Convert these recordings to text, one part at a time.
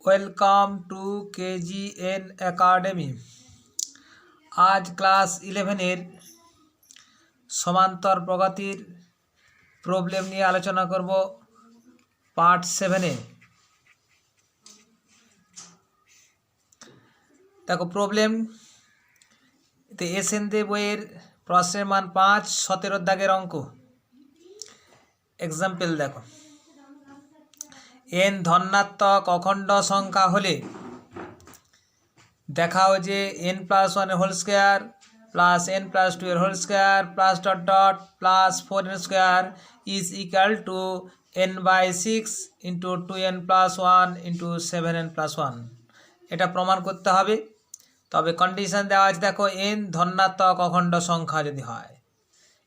Welcome to KGN academy. আজ class 11-এর সমান্তর প্রগতির প্রবলেম নিয়ে আলোচনা করব পার্ট 7-এ। দেখো প্রবলেম এসএন দে বইয়ের প্রশ্নের মান 5, 17 দাগের অঙ্ক। এক্সাম্পল দেখো, n ধনাত্মক অখণ্ড সংখ্যা হলে দেখাও যে n+1 whole square plus n+2 whole square plus dot dot plus 4n square is equal to n/6 into 2n+1 into 7n+1। এটা প্রমাণ করতে হবে। তবে কন্ডিশন দেওয়া আছে, দেখো n ধনাত্মক অখণ্ড সংখ্যা যদি হয়।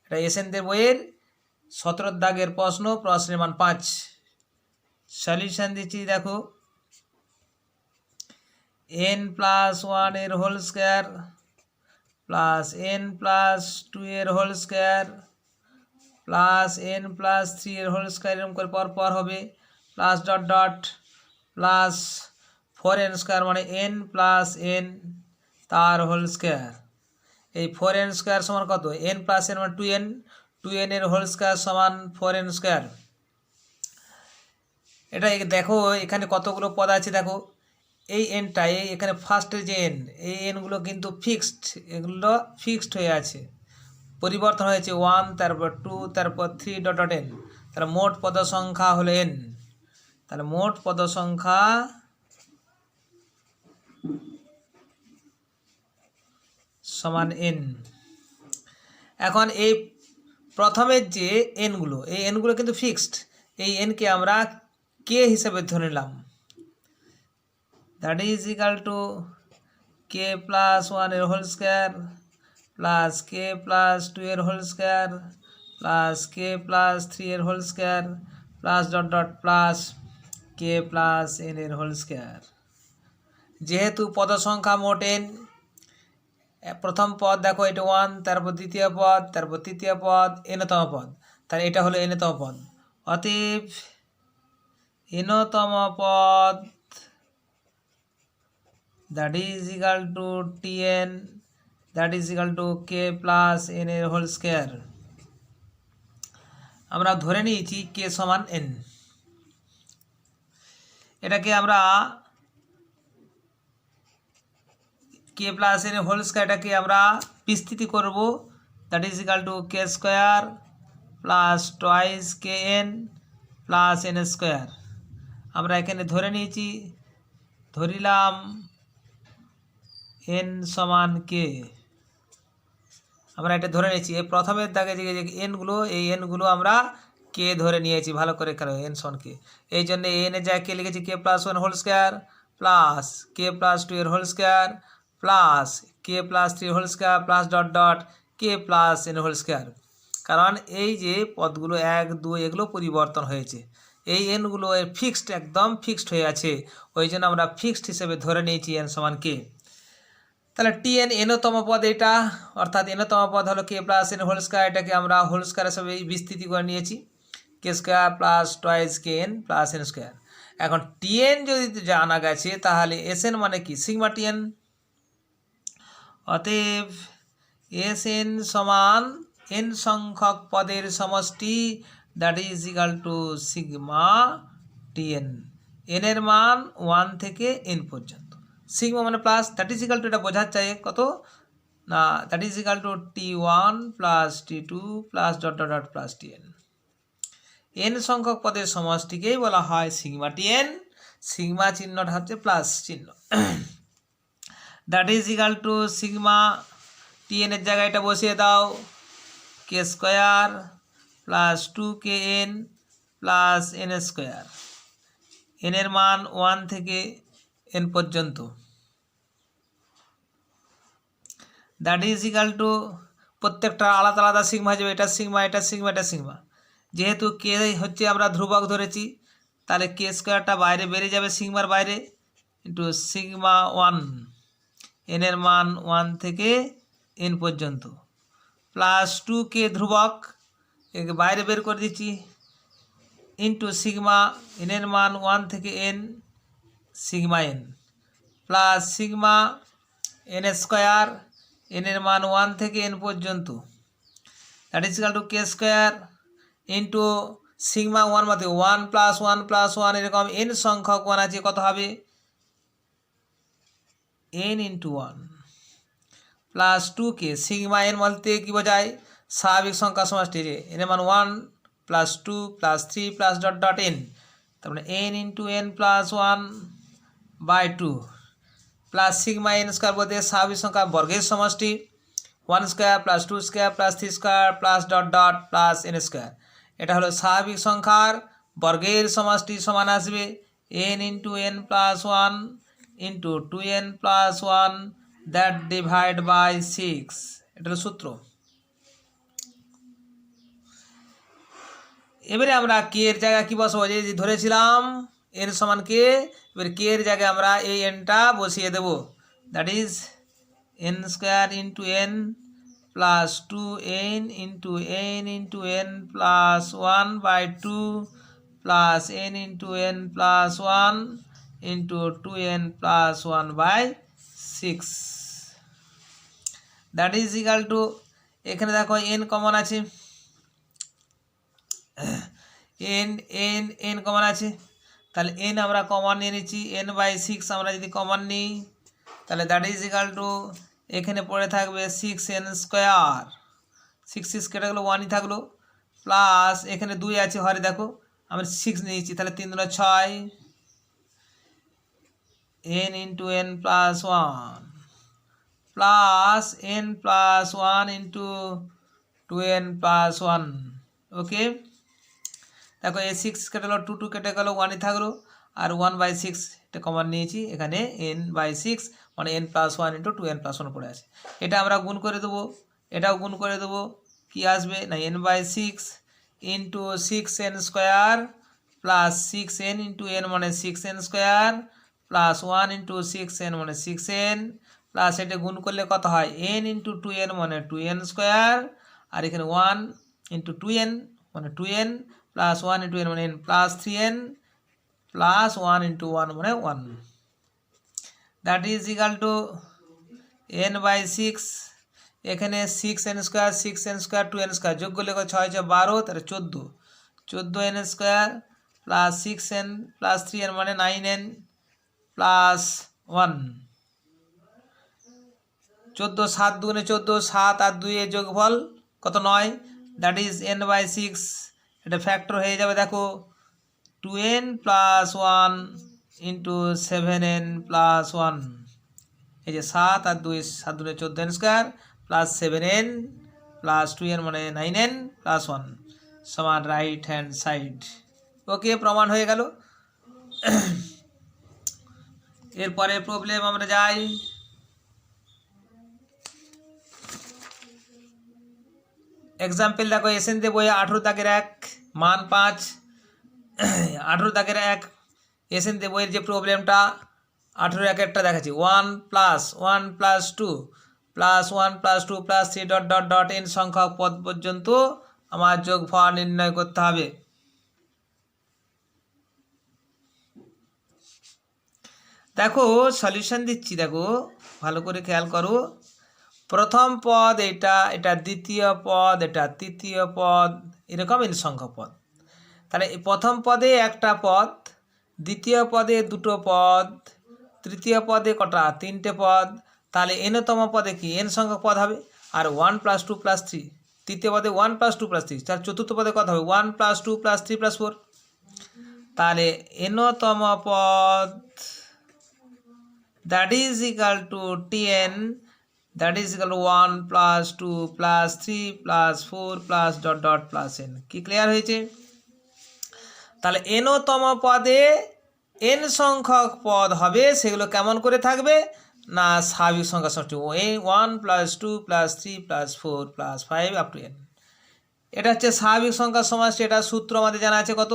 এটা এসএনদের বইয়ের 17 দাগের প্রশ্ন, প্রশ্নের মান 5। সলিউশন দিচ্ছি, দেখো n+1 এর হোল স্কোয়ার প্লাস n+2 এর হোল স্কোয়ার প্লাস n+3 এর হোল স্কোয়ার, এরকম করে পর হবে, plus dot dot plus 4n square মানে n+n তার হোল স্কোয়ার। এই 4n স্কোয়ার সমান কত? n+n মানে 2n, 2n এর হোল স্কোয়ার সমান 4n স্কোয়ার। এটা দেখো এখানে কতগুলো পদ আছে, দেখো এই এনটা এখানে ফার্স্টের যে এন, এই এনগুলো কিন্তু ফিক্সড, এগুলো ফিক্সড হয়ে আছে, পরিবর্তন হয়েছে 1, তারপর 2, তারপর 3 ডট ডট এন। তাহলে মোট পদ সংখ্যা হলো এন। তাহলে মোট পদ সংখ্যা সমান এন। এখন এই প্রথমের যে এনগুলো, এই এনগুলো কিন্তু ফিক্সড। এই এনকে আমরা কে হিসেবে ধরে নিলাম, that is equal two k+1 এর হোল স্কোয়ার প্লাস k+2 এর হোল স্কোয়ার প্লাস k+3 এর whole square plus dot dot plus k+n এর হোল স্কোয়ার। যেহেতু পদ সংখ্যা মোট n, প্রথম পদ দেখো এটা 1, তারপর দ্বিতীয় পদ, তারপর তৃতীয় পদ, nতম পদ, তাহলে এটা হলো nতম পদ। অতএব nতম পদ that is equal to tn, that is equal to k+n এর হোল স্কোয়ার। আমরা ধরে নিয়েছি k সমান n। এটাকে আমরা k+n এর হোল স্কোয়ারটাকে আমরা বিস্তৃতি করব, that is equal to k square plus twice kn plus n square. আমরা এখানে ধরে নিয়েছি, ধরিলাম n সমান k। আমরা এটা ধরে নিয়েছি, এই প্রথমের দাগে যে এনগুলো, এই এনগুলো আমরা কে ধরে নিয়েছি, ভালো করে খেলো, এন সমান কে। এই জন্য এন এর জায়গায় কে লিখেছি k+1 whole square plus k+2 এর whole square plus k+3 whole square plus dot dot k+n whole square. কারণ এই যে পদগুলো 1, 2 এগুলো পরিবর্তন হয়েছে, এই এনগুলো ফিক্সড, একদম ফিক্সড হয়ে আছে, ওই জন্য আমরা ফিক্সড হিসেবে ধরে নিয়েছি এন সমান কে। তাহলে tn nতম পদ এটা, অর্থাৎ nতম পদ হলো k+n হোল স্কোয়ার। এটাকে আমরা হোল স্কোয়ার হিসেবে বিস্তৃতি করে নিয়েছি, k square plus twice kn plus n square. এখন tn যদি জানা গেছে, তাহলে sn মানে কি? Sigma tn। অতএব sn সমান n সংখ্যক পদের সমষ্টি, that is equal to sigma tn। n এর মান 1 থেকে n পর্যন্ত, সিগমা মানে plus, that is equal two, এটা বোঝার চাই কত না, that is equal two t1 plus t2 plus dot dot dot plus tn। n সংখ্যক পদের সমষ্টিকেই বলা হয় সিগমা tn। সিগমা চিহ্নটা হচ্ছে প্লাস চিহ্ন, that is equal to sigma tn এর জায়গায় এটা বসিয়ে দাও, k square plus 2kn plus n square. n এর মান 1 থেকে n পর্যন্ত, দ্যাট ইজ ইকাল টু, প্রত্যেকটা আলাদা আলাদা সিগমা হয়ে যাবে, এটা সিগমা, এটা সিগমা, এটা সিগমা। যেহেতু কে হচ্ছে আমরা ধ্রুবক ধরেছি, তাহলে কে স্কোয়ারটা বাইরে বেরিয়ে যাবে, সিগমার বাইরে, ইন্টু সিগমা 1, এন এর মান 1 থেকে n পর্যন্ত প্লাস 2k ধ্রুবক, একে বাইরে বের করে দিচ্ছি, ইন্টু সিগমা এনের মান 1 থেকে n sigma n plus sigma n square এনের মান 1 থেকে n পর্যন্ত, that is equal two K square into sigma 1 মধ্যে 1 প্লাস 1 প্লাস 1 এরকম n সংখ্যক 1 আছে, কত হবে n into 1 plus 2k sigma n বলতে কী বোঝায়, স্বাভাবিক সংখ্যা সমষ্টি, যে এর মান 1 plus 2 plus 3 plus dot dot n, তার মানে n ইন্টু n প্লাস 1/2 প্লাস সিগমা n স্কোয়ার বলতে স্বাভাবিক সংখ্যা বর্গের সমষ্টি, 1 square plus 2 square plus 3 square plus dot dot plus n square. এটা হলো স্বাভাবিক সংখ্যার বর্গের সমষ্টি সমান আসবে n into n plus 1 into 2n plus 1 that divide by 6, এটা হলো সূত্র। এবারে আমরা কে এর জায়গায় কী বসাবো, যে ধরেছিলাম n সমান কে, এবার কে এর জায়গায় আমরা এই nটা বসিয়ে দেব, that is n square into n plus 2n into n plus 1/2 plus n into n plus 1 into 2n plus 1/6, that is equal to, এখানে দেখো n কমন আছে, n কমন আছে, তাহলে n আমরা কমন নিয়ে নিচ্ছি, n/6 আমরা যদি কমন নিই তাহলে দ্যাট ইজ ইকাল টু, এখানে পড়ে থাকবে 6n স্কোয়ার, 6 কেটে গেলো 1ই থাকলো, প্লাস এখানে 2 আছে হরে, দেখো আমরা 6 নিয়েছি, তাহলে 3 × 6 n into n plus 1 plus n plus 1 into 2n plus 1, ওকে। দেখো এই 6 কেটে গেলো, 2 কেটে গেলো, 1ই থাকলো, আর 1/6 এটা কমন নিয়েছি, এখানে n/6 মানে n plus 1 into 2n plus 1 পড়ে আছে, এটা আমরা গুণ করে দেবো, এটাও গুণ করে দেবো, কি আসবে না n/6 into 6n square plus 6n into n মানে 6n square plus 1 into 6n মানে 6n প্লাস এটা গুণ করলে কত হয় n ইন্টু 2n মানে 2n স্কোয়ার, আর এখানে 1 ইন্টু 2n মানে 2n প্লাস 1 ইন্টু n মানে n plus 3n plus 1 into 1 মানে 1, that is equal two n/6, এখানে 6n স্কোয়ার 2n স্কোয়ার যোগ করলে 6 × 12 তাহলে 14n square plus 6n plus 3n মানে 9n প্লাস 1, 14 7 2 14, 7 আর 2 এর যোগফল কত 9, দ্যাট ইজ n/6, এটা ফ্যাক্টর হয়ে যাবে, দেখো 2n plus 1 into 7n plus 1, এই যে 7 আর 2 7 2 14n square plus 7n plus 2n মানে 9n প্লাস 1 সমান রাইট হ্যান্ড সাইড, ওকে, প্রমাণ হয়ে গেল। এরপরে প্রবলেম আমরা যাই, এক্সাম্পল দেখো এসএন দে বইয়ে 18 দাগের 1 মান 5, 18 দাগের 1 এসএন দে বইয়ের যে প্রবলেমটা 18-1 দেখাচ্ছি, 1 plus 1 plus 2 plus 1 plus 2 plus 3 dot dot dot n সংখ্যক পদ পর্যন্ত আমার যোগফল নির্ণয় করতে হবে। দেখো সলিউশন দিচ্ছি, দেখো ভালো করে খেয়াল করো, প্রথম পদ এটা, এটা দ্বিতীয় পদ, এটা তৃতীয় পদ, এরকম n সংখ্যক পদ, তাহলে প্রথম পদে একটা পদ, দ্বিতীয় পদে দুটো পদ, তৃতীয় পদে কটা 3টে পদ, তাহলে nতম পদে কি n সংখ্যক পদ হবে, আর 1 প্লাস 2 প্লাস 3, তৃতীয় পদে 1 প্লাস 2 প্লাস 3, তার চতুর্থ পদে কত হবে 1 প্লাস 2 প্লাস 3 প্লাস 4, তাহলে nতম পদ that is equal two tn, that is equal to 1 plus 2 plus 3 plus 4 plus dot dot plus n, কি ক্লিয়ার হয়েছে? তাহলে nতম পদে n সংখ্যক পদ হবে, সেগুলো কেমন করে থাকবে না স্বাভাবিক সংখ্যা সমষ্টি 1 plus 2 plus 3 plus 4 plus 5 up to n, এটা হচ্ছে স্বাভাবিক সংখ্যা সমষ্টি। এটা সূত্র আমাদের জানা আছে কত,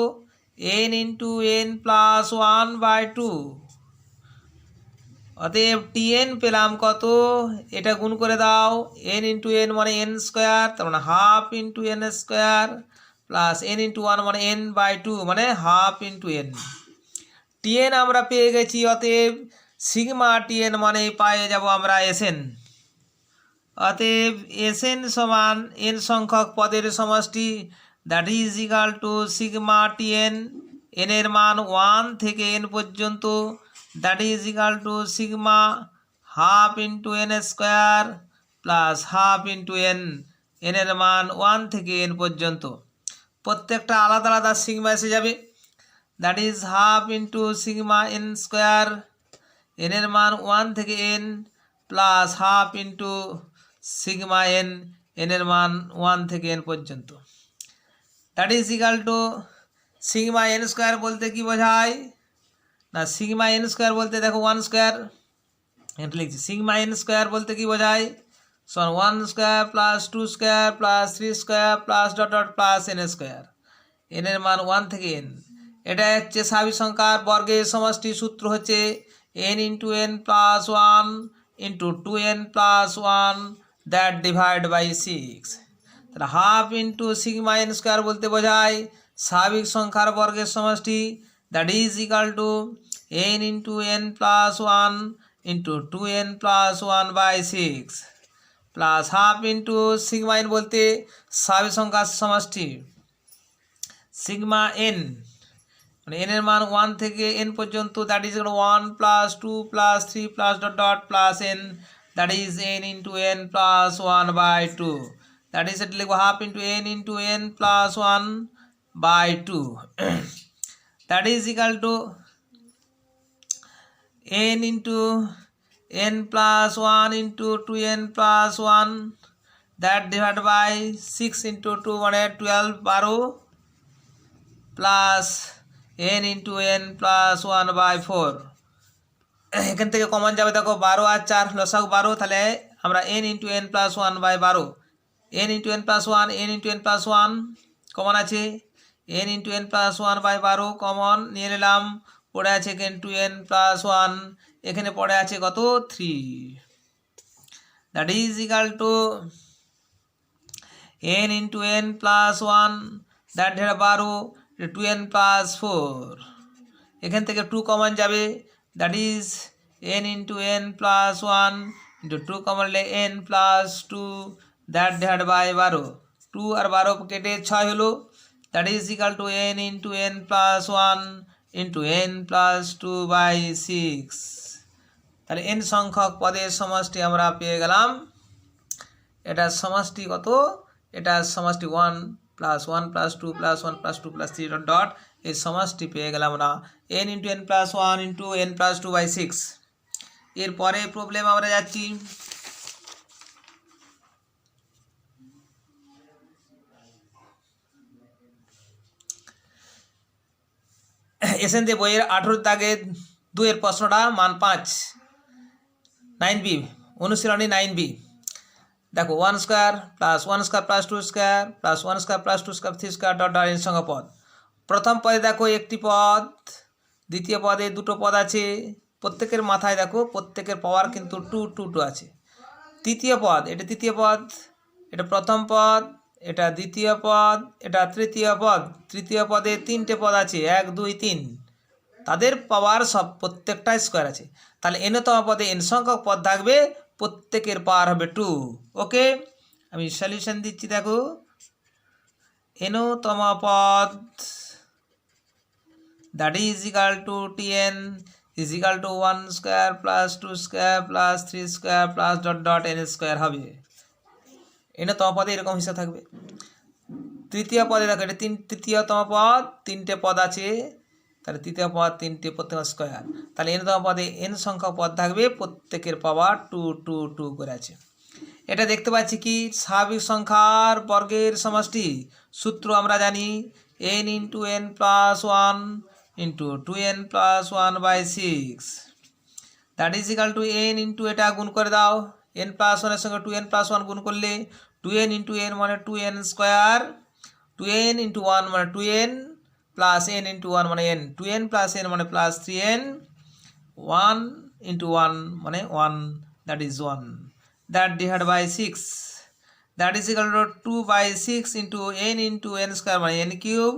n ইন্টু n প্লাস 1/2 অতএব টিএন পেলাম কত, এটা গুণ করে দাও, এন ইন্টু এন মানে এন স্কোয়ার, তার মানে half into n square plus n into one মানে এন বাই টু মানে হাফ ইন্টু এন। টিএন আমরা পেয়ে গেছি, অতএব সিগমা টিএন মানে পায়ে যাব আমরা এসএন। অতএব এসএন সমান এন সংখ্যক পদের সমষ্টি, that is equal to sigma t n, এনের মান 1 থেকে এন পর্যন্ত, that is equal to sigma half into n square plus half into n, এনের মান 1 থেকে এন পর্যন্ত। প্রত্যেকটা আলাদা আলাদা সিগমা এসে যাবে, that is half into sigma n square, এনের মান 1 থেকে n plus half into sigma n, এনের মান 1 থেকে এন পর্যন্ত, that is equal to sigma n square বলতে কি বোঝায় না, সিগমা এন স্কোয়ার বলতে দেখো 1 স্কোয়ার, এটা লিখছি, সিগমা এন স্কোয়ার বলতে কি বোঝায়, সমান 1 square plus 2 square plus 3 square plus dot dot plus N square, এনের মান 1 থেকে এন। এটা হচ্ছে স্বাভাবিক সংখ্যার বর্গের সমষ্টি, সূত্র হচ্ছে n into n plus 1 into 2n plus 1 that divide by 6। তাহলে half into sigma n square বলতে বোঝায় স্বাভাবিক সংখ্যার বর্গের সমষ্টি, that is equal to n into n plus 1 into 2n plus 1 by 6 plus half into sigma n বলতে স্বাভাবিক সংখ্যার সমষ্টি, সিগমা এন মানে এনের মান 1 থেকে এন পর্যন্ত, that is 1 plus 2 plus 3 plus dot dot plus n, that is n into n plus 1 by 2, that is এটা লিখবো half into n plus 1 by 2, that is equal to n into n plus 1 into 2n plus 1 that divide by 6 into 2 মানে 12 12 plus n into n plus 1 by 4। এখান থেকে common যাবে দেখো 12 আর 4 লসাগু 12, তাহলে আমরা n into n plus 1 by 12, n into n plus 1 n into n plus 1 common আছে, n into n plus 1 by 12 common নিয়ে নিলাম, পড়ে আছে এন টু এন প্লাস 1, এখানে পড়ে আছে কত 3, that is equal to n into n plus 1 that ধরে 12 2n প্লাস 4, এখান থেকে 2 কমন যাবে, that is n into n plus 1 into 2 common নিলে n plus 2 that divide by 12, 2 আর 12 কেটে 6 হলো, that is equal to n into n plus 1 into n plus 2 by 6। তাহলে N সংখ্যক পদের সমষ্টি আমরা পেয়ে গেলাম, এটার সমষ্টি কত, এটার সমষ্টি 1 plus 1 plus 2 plus 1 plus 2 plus 3 dot dot, এই সমষ্টি পেয়ে গেলাম আমরা n into n plus 1 into n plus 2 by 6। এরপরে প্রবলেম আমরা যাচ্ছি, এসেন দে বইয়ের 18 দাগের 2 এর প্রশ্নটা মান 5 9b অনুশীলনী 9b। দেখো 1 square plus 1 square plus 2 square plus 1 square plus 2 square 3 square dot dot N সংখ্যা পদ। প্রথম পদে দেখো একটি পদ, দ্বিতীয় পদে দুটো পদ আছে, প্রত্যেকের মাথায় দেখো প্রত্যেকের পাওয়ার কিন্তু 2 2 2 আছে। তৃতীয় পদ, এটা তৃতীয় পদ, এটা প্রথম পদ, এটা দ্বিতীয় পদ, এটা তৃতীয় পদ, তৃতীয় পদে 3টে পদ আছে 1 2 3, তাদের পাওয়ার সব প্রত্যেকটাই স্কোয়ার আছে, তাহলে এনতম পদে এন সংখ্যক পদ থাকবে, প্রত্যেকের পাওয়ার হবে 2। ওকে, আমি সলিউশন দিচ্ছি, দেখো এনতম পদ that is equal to t n is equal to 1 square plus 2 square plus 3 square plus dot dot n square হবে, এনতম পদে এরকম হিসাব থাকবে। তৃতীয় পদে দেখো এটা তৃতীয়তম পদ, 3টে পদ আছে, তাহলে তৃতীয় পদ 3টে প্রত্যেক স্কোয়ার, তাহলে এনতম পদে এন সংখ্যক পদ থাকবে, প্রত্যেকের পাওয়ার 2 2 2 করে আছে। এটা দেখতে পাচ্ছি কি স্বাভাবিক সংখ্যার বর্গের সমষ্টি, সূত্র আমরা জানি n into n plus 1 into 2n plus 1 by 6, that is equal to n into এটা গুণ করে দাও, এন প্লাস 1 এর সঙ্গে 2n প্লাস 1 গুণ করলে 2n ইন্টু এন মানে 2n স্কোয়ার, 2n ইন্টু 1 মানে 2n প্লাস n ইন্টু 1 মানে n, 2n প্লাস n মানে প্লাস 3n, 1 into 1 মানে 1, that is 1, that divided by 6, that is equal to 2 by 6 into n square মানে n cube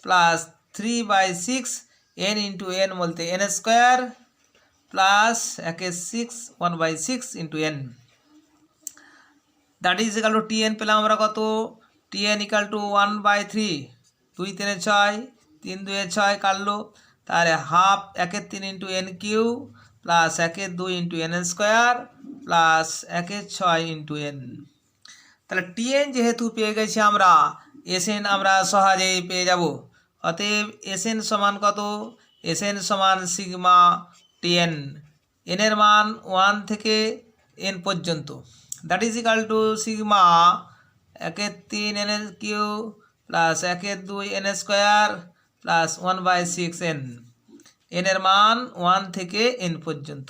plus 3 by 6 n into n বলতে n square plus 1 by 6 into n, that is equal to tn পেলাম আমরা কত, tn equal to 1 by 3, 2 3 6, 3 2 6 কাটলো, তাহলে half 1 3 into n cube plus 1 2 into n square plus 1 6 into n. তাহলে t n যেহেতু পেয়ে গেছি আমরা, এসএন আমরা সহজেই পেয়ে যাব। অতএব এসএন সমান কত, এসএন সমান সিগমা টিএন, এনের মান 1 থেকে এন পর্যন্ত, that is equal to sigma 1 3 n cube plus 1 2 n square plus 1 by 6 n, এনের মান 1 থেকে এন পর্যন্ত,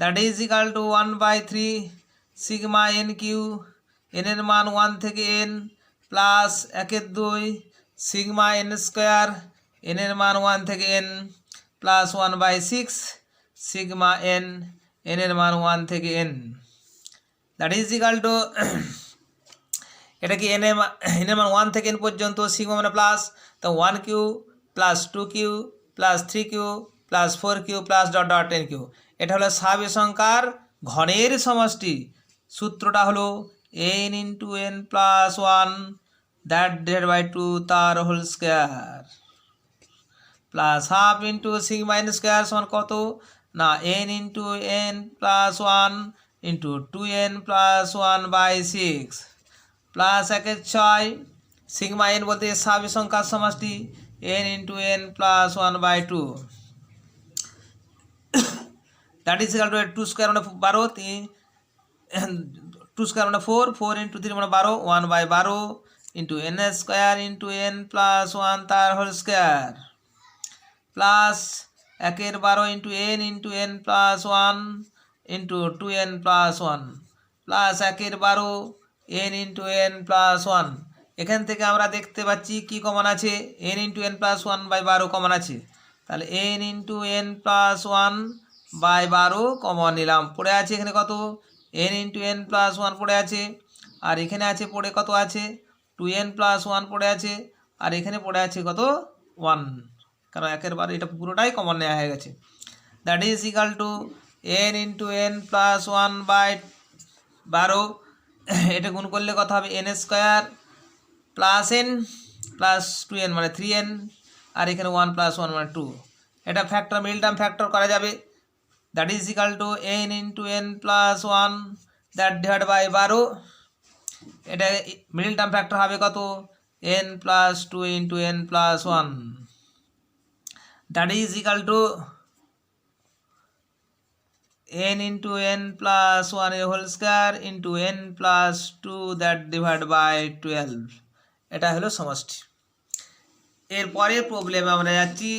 that is equal to 1 by 3 sigma n cube, এনের মান 1 থেকে n plus 1 2 sigma n square, এনের মান 1 থেকে n plus 1 by 6 sigma n, এনের মান 1 থেকে n, that is equal two এটা কি এনের মান 1 থেকে এন পর্যন্ত, সিগমা মানে প্লাস, তো 1 cube plus 2 cube plus 3 cube plus 4 cube plus dot dot n cube, এটা হলো স্বাভাবিক সংখ্যার ঘনের সমষ্টি। সূত্রটা হলো n into n plus 1 that divide by 2 তার whole square plus half into sigma n square সমান কত না n into n plus 1 into 2n plus 1 by 6 plus 1 6, sigma n বলতে স্বাভাবিক সংখ্যার সমষ্টি n into n plus 1 by 2, that is equal to 2 square মানে 12, 2 square মানে 4, 4 ইন্টু 3 মানে 12, 1 by 12 into n square into n plus 1 তার whole square plus 1 12 into n plus 1 into 2n plus 1 plus 1 12 n into n plus 1। এখান থেকে আমরা দেখতে পাচ্ছি কি কমন আছে, n into n plus 1 by 12 common আছে, তাহলে n into n plus 1 by 12 common নিলাম, পড়ে আছে এখানে কত n ইন্টু এন প্লাস 1 পড়ে আছে, আর এখানে আছে পড়ে কত আছে 2n প্লাস 1 পড়ে আছে, আর এখানে পড়ে আছে কত 1, কারণ 1 12 এটা পুরোটাই কমন নেওয়া হয়ে গেছে, that is equal to n into n plus 1 by 12, এটা গুণ করলে কত হবে n square plus n plus 2n মানে 3n, আর এখানে 1 প্লাস 1 মানে 2, এটা ফ্যাক্টর মিডল টার্ম ফ্যাক্টর করা যাবে, that is equal to n into n plus 1 that divide by 12, এটা মিডল টার্ম ফ্যাক্টর হবে কত n plus 2 into n plus 1, that is equal to n into n plus 1 এর whole square into n plus 2 that divide by 12, এটা হলো সমষ্টি। এরপরে প্রবলেমে আমরা যাচ্ছি,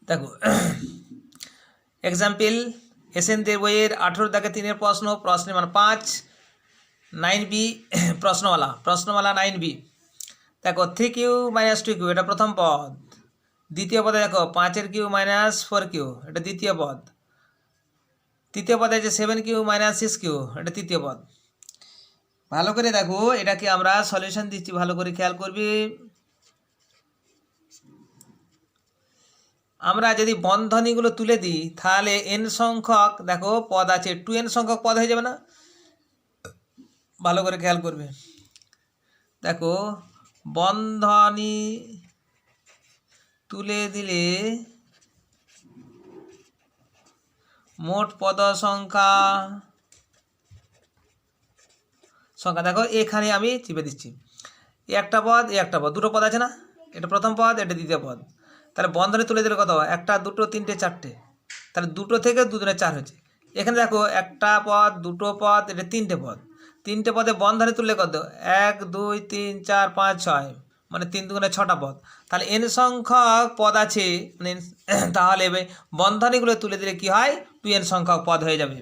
দেখো এক্সাম্পল এসএন দের বইয়ের 18 দাগে 3 প্রশ্ন, প্রশ্নের মান 5, 9b প্রশ্নমালা 9b, দেখো 3q মাইনাস 2q এটা প্রথম পদ, দ্বিতীয় পদে দেখো 5 কিউ মাইনাস 4q এটা দ্বিতীয় পদ, তৃতীয় পদে আছে 7q মাইনাস 6q এটা তৃতীয় পদ। ভালো করে দেখো, এটাকে আমরা সলিউশন দিচ্ছি, ভালো করে খেয়াল করবি। আমরা যদি বন্ধনীগুলো তুলে দিই তাহলে n সংখ্যক দেখো পদ আছে, 2n সংখ্যক পদ হয়ে যাবে না, ভালো করে খেয়াল করবে। দেখো বন্ধনী তুলে দিলে মোট পদ সংখ্যা দেখো এখানে আমি চিপে দিচ্ছি, একটা পদ দুটো পদ আছে না, এটা প্রথম পদ এটা দ্বিতীয় পদ, তাহলে বন্ধনী তুলে দিলে কত 1 2 3 4, তাহলে 2 থেকে 2 দুগুণে 4 হচ্ছে। এখানে দেখো একটা পদ দুটো পদ এটা 3টে পদ, 3টে পদে বন্ধনী তুললে কত 1 2 3 4 5 6 মানে 3 দুগুণে 6টা পদ, তাহলে n সংখ্যক পদ আছে, তাহলে বন্ধনীগুলো তুলে দিলে কি হয় 2n সংখ্যক পদ হয়ে যাবে,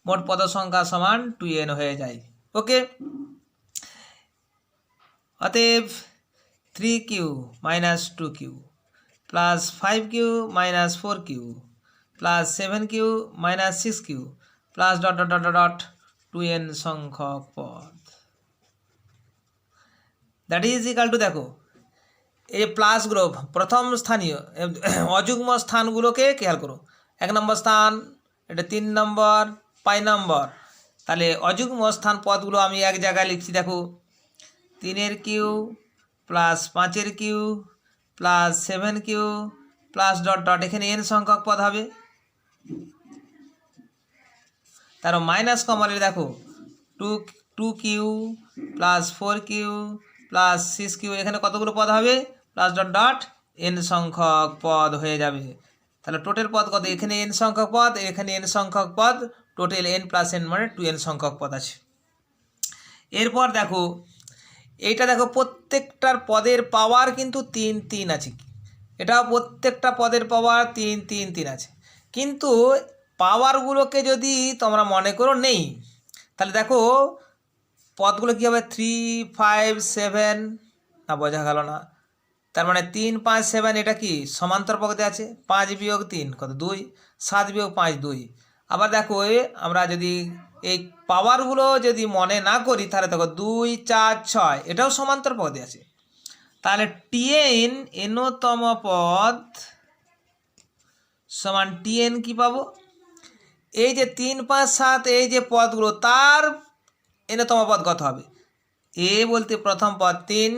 মোট পদ সংখ্যা সমান 2n হয়ে যায়। ওকে, অতএব 3q minus 2q plus 5q minus 4q plus 7q minus 6q plus dot dot dot dot 2n সংখ্যক পদ, দ্যাট ইজ ইকাল টু, দেখো এই প্লাসগুলো প্রথম স্থানীয় অযুগ্ম স্থানগুলোকে খেয়াল করো। 1 নম্বর স্থান, এটা 3 নম্বর, 5 নম্বর। তাহলে অযুগ্ম স্থান পদগুলো আমি এক জায়গায় লিখছি, দেখো 3-এর কিউ প্লাস 5-এর q plus 7q plus dot dot, এখানে n সংখ্যক পদ হবে। তার মাইনাস কমলে দেখো 2q plus 4q plus 6q, এখানে কতগুলো পদ হবে, প্লাস ডট ডট n সংখ্যক পদ হয়ে যাবে। তাহলে টোটাল পদ কত, এখানে n সংখ্যক পদ, এখানে n সংখ্যক পদ, টোটাল n প্লাস n মানে 2n সংখ্যক পদ আছে। এরপর দেখো এইটা, দেখো প্রত্যেকটার পদের পাওয়ার কিন্তু 3 আছে, এটাও প্রত্যেকটা পদের পাওয়ার 3 আছে। কিন্তু পাওয়ারগুলোকে যদি তোমরা মনে করো নেই, তাহলে দেখো পদগুলো কী হবে, 3, 5, 7, না বোঝা গেল না। তার মানে 3, 5, 7 এটা কি সমান্তর পদে আছে, 5 বিয়োগ 3 কত 2, 7 বিয়োগ 5 2। আবার দেখো আমরা যদি এই পাওয়ারগুলো যদি মনে না করি, তাহলে দেখো 2, 4, 6 এটাও সমান্তর পদে আছে। তাহলে tn nতম পদ সমান tn কি পাবো, এই যে 3, 5, 7 এই যে পদগুলো তার nতম পদ কত হবে, এ বলতে প্রথম পদ 3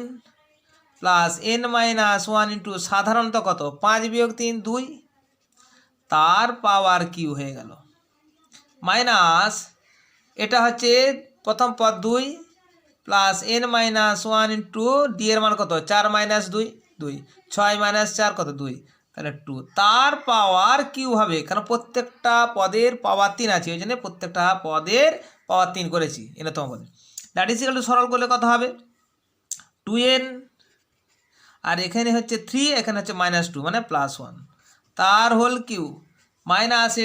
প্লাস n-1 ইন্টু সাধারণত কত 5 বিয়োগ 3 2, তার পাওয়ার কিউ হয়ে গেল, মাইনাস এটা হচ্ছে প্রথম পদ 2 প্লাস n-1 ইন্টু ডি এর মান কত 4 মাইনাস 2 2, 6 মাইনাস 4 কত 2, তাহলে 2, তার পাওয়ার কিউ হবে, কারণ প্রত্যেকটা পদের পাওয়ার 3 আছে, ওই জন্য প্রত্যেকটা পদের পাওয়ার 3 করেছি এনতম পদে। দ্যাট ইজ ইকুয়াল টু, সরল করলে কত হবে 2n, আর এখানে হচ্ছে 3, এখানে হচ্ছে -2 মানে +1, তার হোল কিউ মাইনাস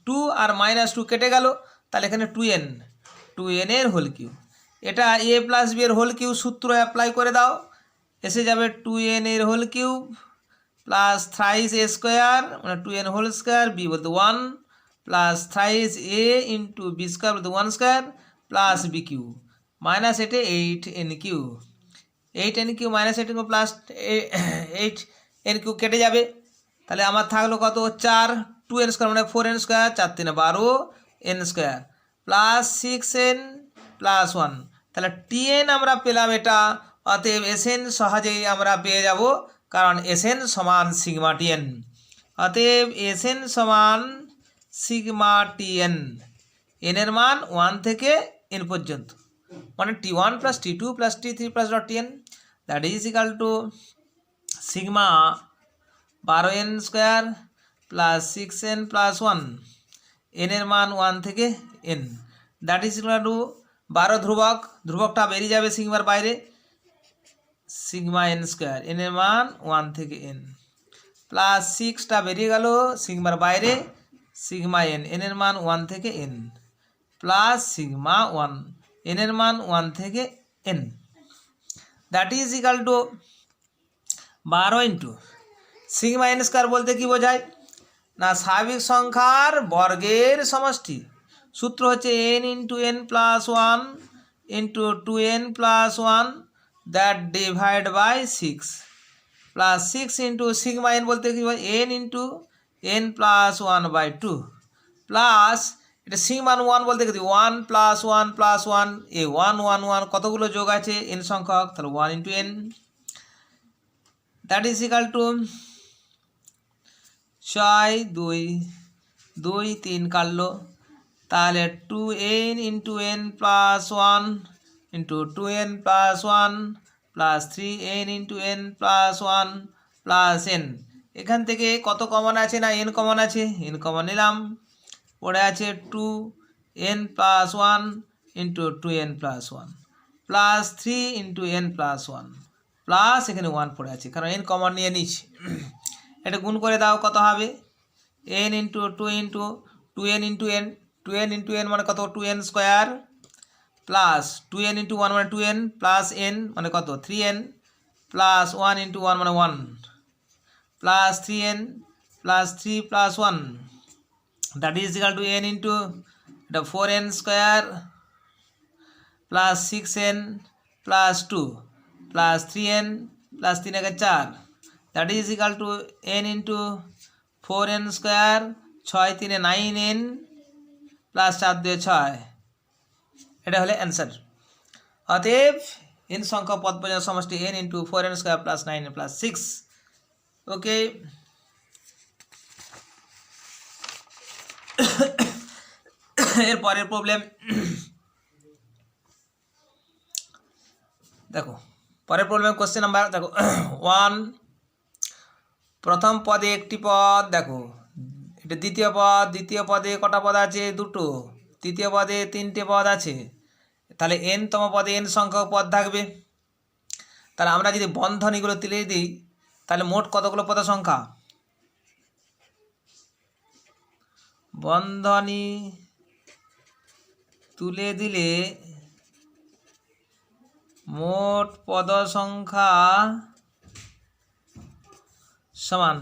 2 আর -2 কেটে গেল, তাহলে এখানে 2n এর হোল কিউ। এটা a প্লাস বি এর হোল কিউ সূত্র অ্যাপ্লাই করে দাও, এসে যাবে 2n এর whole cube plus thrice a square মানে 2n হোল স্কোয়ার, বি বলতে 1 plus thrice a into b square বলতে 1 square plus b cube minus এটা 8n cube, 8n cube minus 8n cube plus 8n cube কেটে যাবে, তাহলে আমার থাকলো কত 4, 2n স্কোয়ার মানে 4n square, 4 3 12n square plus 6n plus 1, তাহলে tn আমরা পেলাম এটা। অতএব Sn সহজেই আমরা পেয়ে যাব, কারণ Sn সমান সিগমা tn। অতএব Sn সমান সিগমা tn, n এর মান 1 থেকে n পর্যন্ত, মানে t1 plus t2 plus t3 plus dot tn, that is equal to sigma 12n square plus 6n plus 1, n এর মান 1 থেকে n, that is equal two 12 ধ্রুবকটা বেরিয়ে যাবে সিগমার বাইরে, সিগমা n স্কোয়ার, n এর মান 1 থেকে n প্লাস 6টা বেরিয়ে গেল সিগমার বাইরে, সিগমা n, n এর মান 1 থেকে n প্লাস সিগমা 1, n এর মান 1 থেকে n, that is equal two 12 into sigma n square বলতে কি বোঝায় না, স্বাভাবিক সংখ্যার বর্গের সমষ্টি। সূত্র হচ্ছে n into n plus 1 into 2n plus 1 that divide by 6 plus 6 into sigma n বলতে কি হয় n into n plus 1 by 2 plus এটা সিগমা 1 বলতে কি 1 প্লাস 1 প্লাস 1, এই 1 1 1 কতগুলো যোগ আছে n সংখ্যক, তাহলে 1 into n, that is equal two 6 2 2 3 কাটলো, তাহলে 2n into n plus 1 into 2n plus 1 plus 3n into n plus 1 plus n, এখান থেকে কত কমন আছে না n কমন আছে, n কমন নিলাম, পড়ে আছে 2n plus 1 into 2n plus 1 plus 3 into n plus 1 plus এখানে 1 পড়ে আছে, কারণ n কমন নিয়ে নিচ্ছি। এটা গুণ করে দাও কত হবে, n into 2 into 2n into n, 2n into n মানে কত 2n square plus 2n into 1 মানে 2n প্লাস n মানে কত 3n প্লাস 1 ইন্টু 1 মানে 1 plus 3n plus 3 plus 1 that is equal to n into এটা 4n square plus 6n plus 2 plus 3n plus 3 একে 4 that is equal to n into 4n square 6 3 9n plus 4 2 6 এটা হলো answer. অতএব n সংখ্যক পদ পর্যন্ত সমষ্টি n into 4n square plus 9n plus 6। ওকে, এর পরের প্রবলেম দেখো, পরের প্রবলেম কোশ্চেন নাম্বার দেখো 1, প্রথম পদে একটি পদ, দেখো এটা দ্বিতীয় পদ, দ্বিতীয় পদে কটা পদ আছে 2টো, তৃতীয় পদে 3টে পদ আছে, তাহলে n তম পদে n সংখ্যক পদ থাকবে। তাহলে আমরা যদি বন্ধনীগুলো তুলে দিই তাহলে মোট কতগুলো পদের সংখ্যা, বন্ধনী তুলে দিলে মোট পদ সংখ্যা সমান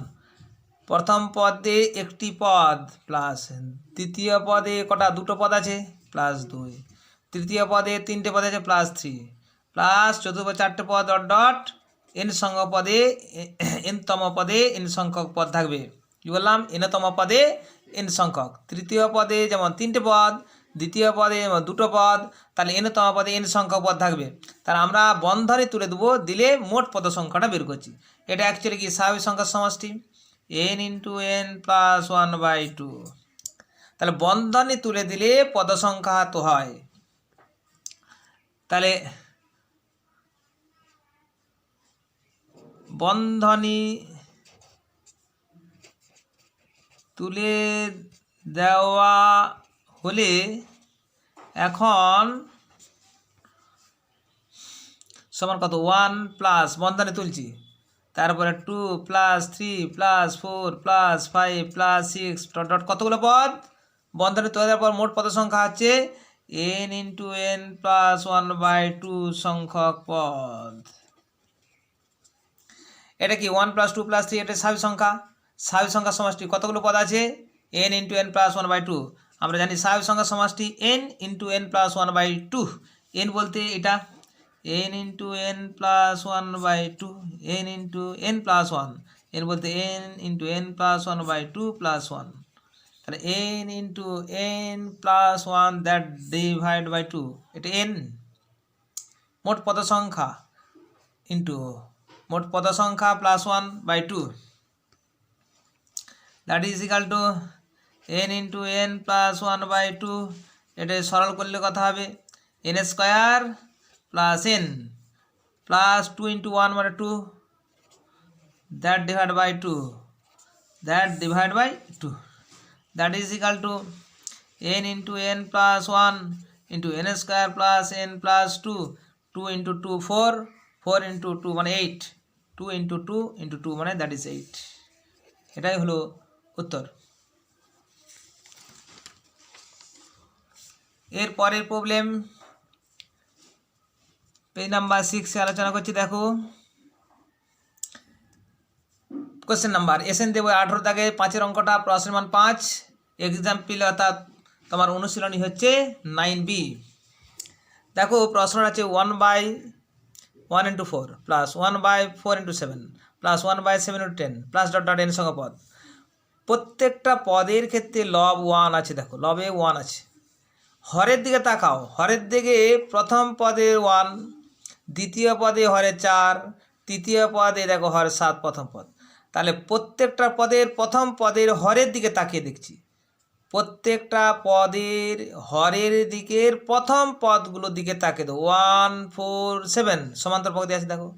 প্রথম পদে একটি পদ প্লাস দ্বিতীয় পদে কটা 2টো পদ আছে প্লাস 2, তৃতীয় পদে 3টে পদ আছে প্লাস 3, প্লাস চতুর্থ 4টে পদ ডট ডট n সংখ্যক পদে n তম পদে n সংখ্যক পদ থাকবে। কি বললাম, n তম পদে n সংখ্যক, তৃতীয় পদে যেমন 3টে পদ, দ্বিতীয় পদে যেমন 2টো পদ, তাহলে n তম পদে n সংখ্যক পদ থাকবে। তাহলে আমরা বন্ধনী তুলে দেবো, দিলে মোট পদ সংখ্যাটা বের করছি। এটা অ্যাকচুয়ালি কি স্বাভাবিক সংখ্যার সমষ্টি n ইন্টু n প্লাস 1/2। তাহলে বন্ধনী তুলে দিলে পদ সংখ্যা তো হয়। তাহলে বন্ধনী তুলে দেওয়া হলে এখন সমান কত 1 প্লাস বন্ধনী তুলছি, তারপরে 2 plus 3 plus 4 plus 5 plus 6 dot dot কতগুলো পদ, বন্ধনী তৈরি দেওয়ার পর মোট পদ সংখ্যা হচ্ছে n ইন্টু n প্লাস 1/2 সংখ্যক পদ। এটা কি 1 প্লাস 2 প্লাস 3, এটা স্বাভাবিক সংখ্যা, স্বাভাবিক সংখ্যার সমষ্টি কতগুলো পদ আছে n ইন্টু n প্লাস 1/2। আমরা জানি স্বাভাবিক সংখ্যার সমষ্টি n into n plus 1/2, n বলতে এটা n into n plus 1/2, n into n plus 1, n বলতে n into n plus 1/2 plus 1, তাহলে n into n plus 1 that divide by 2, এটা n মোট পদ সংখ্যা ইন্টু মোট পদ সংখ্যা plus 1/2, that is equal to n into n plus 1/2। এটা সরল করলে কথা হবে n square plus n plus 2 into 1 মানে 2, that divide by 2, that divide by 2, that is equal to n into n plus 1 into n square plus n plus 2, 2 into 2 4, 4 into 2 মানে 8, 2 into 2 into 2 মানে that is 8। এটাই হলো উত্তর। এর পরের problem page number 6 এ আলোচনা করছি। দেখো কোশ্চেন নাম্বার এসএন দেব 18 দাগে 5-এর অঙ্কটা, প্রশ্নের মান 5, এক্সাম্পল অর্থাৎ তোমার অনুশীলনী হচ্ছে 9b। দেখো প্রশ্ন আছে 1/1 into 4 plus 1/4 into 7 plus 1/7 into 10 plus dot dot n সংখ্যক পদ। প্রত্যেকটা পদের ক্ষেত্রে লব 1 আছে, দেখো লবে 1 আছে। হরের দিকে তাকাও, হরের দিকে প্রথম পদে 1, দ্বিতীয় পদে হরে 4, তৃতীয় পদে দেখো হরে 7 প্রথম পদ। তাহলে প্রত্যেকটা পদের প্রথম পদের হরের দিকে তাকিয়ে দেখছি, প্রত্যেকটা পদের হরের দিকের প্রথম পদগুলোর দিকে তাকিয়ে দাও। 1 4 7 সমান্তর পদে আছে, দেখো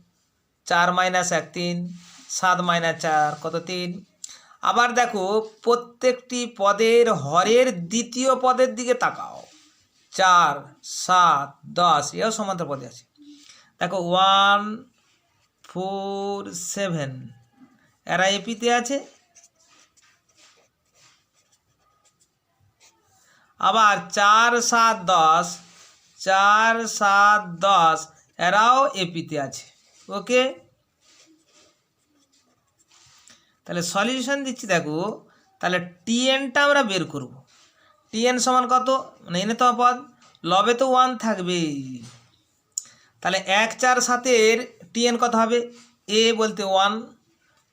4 - 1 3, 7 - 4 কত 3। আবার দেখো প্রত্যেকটি পদের হরের দ্বিতীয় পদের দিকে তাকাও, 4 7 10 এও সমান্তর পদে আছে। দেখো 1 4 7 এরা এপিতে আছে, আবার 4 7 10 4 7 10 এরাও এপিতে আছে। ওকে, তাহলে সলিউশন দিচ্ছি দেখো। তাহলে টিএনটা আমরা বের করব। টিএন সমান কত, মানে এনতম পদ, লবে তো 1 থাকবে। তাহলে 1 4 7-এর টিএন কত হবে, এ বলতে 1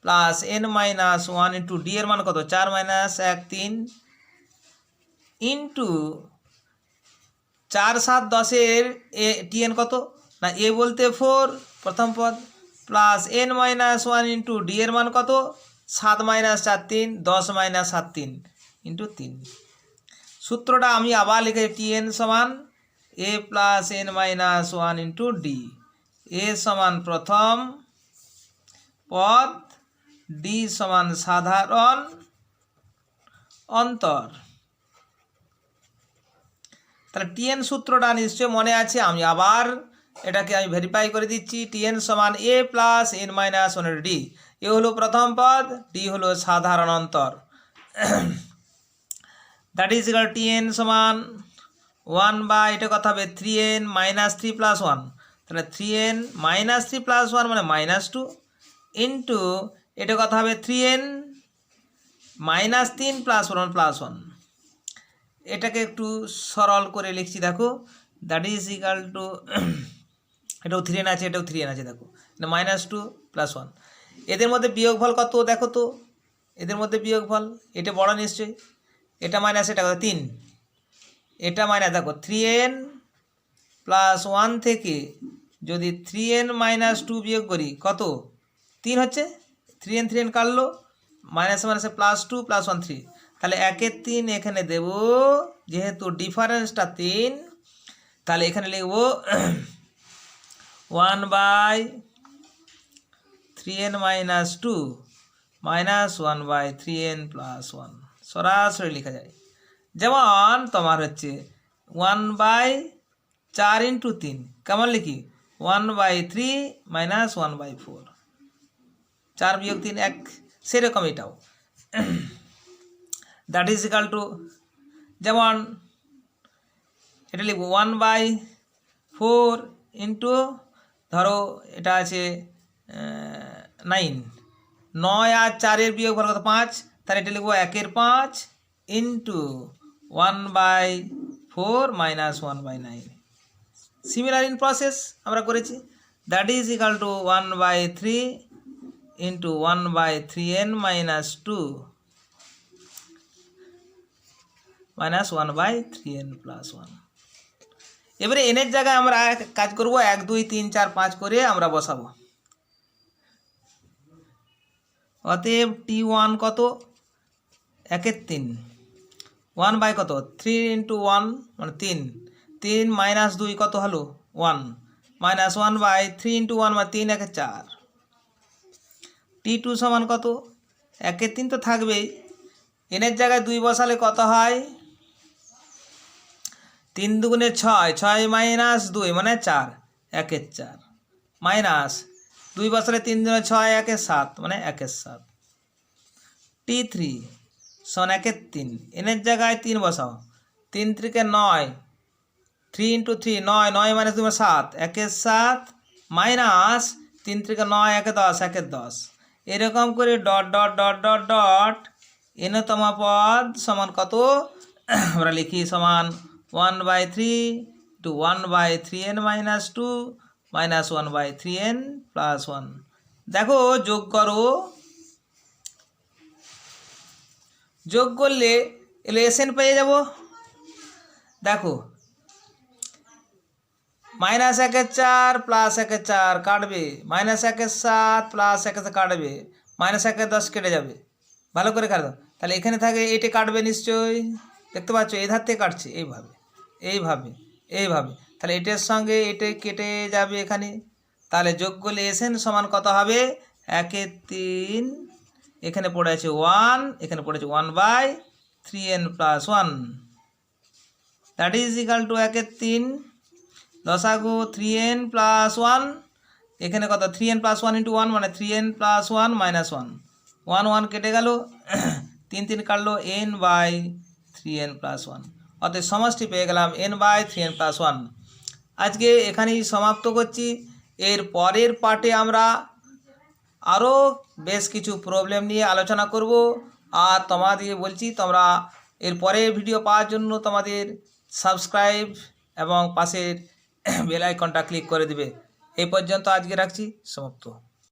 plus n minus 1 into D এর মান কত 4 মাইনাস 1 3 ইন্টু 4 7 10-এর এ টিএন কত না, এ বলতে 4 প্রথম পদ plus n minus 1 into D এর মান কত 7 মাইনাস 4 3 10 মাইনাস 7 3 ইন্টু 3। সূত্রটা আমি আবার লিখেছি, টিএন সমান a plus n minus 1 into d. A সমান প্রথম পদ, ডি সমান সাধারণ অন্তর। তাহলে টিএন সূত্রটা নিশ্চয় মনে আছে, আমি আবার এটাকে ভেরিফাই করে দিচ্ছি। টিএন সমান a plus n minus 1 D. এ হলো প্রথম পদ, ডি হলো সাধারণ অন্তর। দ্যাট ইজ ইকুয়াল টিএন সমান 1 বা এটা কথা হবে 3n মাইনাস 3 প্লাস 1। তাহলে 3n মাইনাস 3 প্লাস 1 মানে মাইনাস 2 ইন্টু এটা কথা হবে 3n মাইনাস 3 প্লাস 1 প্লাস 1। এটাকে একটু সরল করে লিখছি দেখো, দ্যাট ইজ ইকাল টু এটাও 3n আছে, এটাও 3n আছে, দেখো মাইনাস 2 প্লাস 1। এদের মধ্যে বিয়োগফল কত দেখো তো, এদের মধ্যে বিয়োগফল এটা বড় নিশ্চয়ই, এটা মাইনাস এটা কত 3, এটা মাইনাস দেখো 3n প্লাস 1 থেকে যদি 3n মাইনাস 2 বিয়োগ করি কত 3 হচ্ছে, 3n কাটলো, মাইনাসে মাইনাসে প্লাস 2 প্লাস 1 3। তাহলে 1-এর 3 এখানে দেব, যেহেতু ডিফারেন্সটা 3 তাহলে এখানে লিখব 1/3n minus 2 minus 1/3n plus 1 সরাসরি লেখা যায়। যেমন তোমার হচ্ছে 1/4 ইন্টু 3 কেমন লিখি 1/3 মাইনাস 1/4, 4 বিয়োগ 3 1, সেরকম এটাও। দ্যাট ইজ ইকাল টু, যেমন এটা লিখব 1/4 ইন্টু ধরো এটা আছে 9, 9 আর 4-এর বিয়োগফল কত 5, তাহলে এটা লিখব 1-এর 5 into 1/4 minus 1/9। Similar in process আমরা করেছি। That is equal two 1/3 into 1/3n minus 2 minus 1/3n plus 1। এবারে এনের জায়গায় আমরা কাজ করব 1 2 3 4 5 করে আমরা বসাবো। অতএব t1 কত 1-এর 3, 1 বাই কত 3 ইন্টু 1 মানে 3, 3 মাইনাস 2 কত হলো 1 মাইনাস 1/3 ইন্টু 1 মানে 3 1 4। t2 সমান কত 1-এর 3 তো থাকবেই, এনের জায়গায় 2 বসালে কত হয় 3 দুগুণে 6, 6 মাইনাস 2 মানে 4 1-এর 4 মাইনাস 2 বসালে 3 দুগুণে 6 1-এর 7 মানে 1-এর 7। t3 সমান 1-এর 3, এনের জায়গায় 3 বসাও, 3 3 9, 3 ইন্টু 3 9, 9 মাইনাস 2 7 1-এর 7 মাইনাস 3 3 9 1 10 1-এর 10। এরকম করে dot dot dot dot dot এনতম পদ সমান কত আমরা লিখি সমান 1/3 two 1/3n minus 2 minus 1/3n plus 1। দেখো যোগ করো, যোগ করলে এলো এসএন পেয়ে যাব। দেখো মাইনাস 1-এর 4 প্লাস 1-এর 4 কাটবে, মাইনাস 1-এর 7 প্লাস 1-এর 7 কাটবে, মাইনাস 1-এর 10 কেটে যাবে, ভালো করে কাটো। তাহলে এখানে থাকে এটা কাটবে নিশ্চয়ই, দেখতে পাচ্ছ এই ধার থেকে কাটছে, এইভাবে এইভাবে এইভাবে, তাহলে এটার সঙ্গে এটাই কেটে যাবে এখানে। তাহলে যোগ করলে এসএন সমান কত হবে 1-এর 3, এখানে পড়ে আছে 1, এখানে পড়েছে 1/3n plus 1। That is equal to 1-এর 3 লসাগু 3n প্লাস 1, এখানে কত 3n প্লাস 1 ইন্টু 1 মানে 3n প্লাস 1 মাইনাস 1, 1 1 কেটে গেল, 3 3 কাটলো n/3n প্লাস 1। অতএব সমষ্টি পেয়ে গেলাম n/3n প্লাস 1। আজকে এখানেই সমাপ্ত করছি। এর পরের পার্টে আমরা আরও বেশ কিছু প্রবলেম নিয়ে আলোচনা করব। আর তোমাদের বলছি, তোমরা এর পরের ভিডিও পাওয়ার জন্য তোমাদের সাবস্ক্রাইব এবং পাশের বেল আইকনটা ক্লিক করে দিবে। এই পর্যন্ত আজকে রাখছি, সমাপ্ত।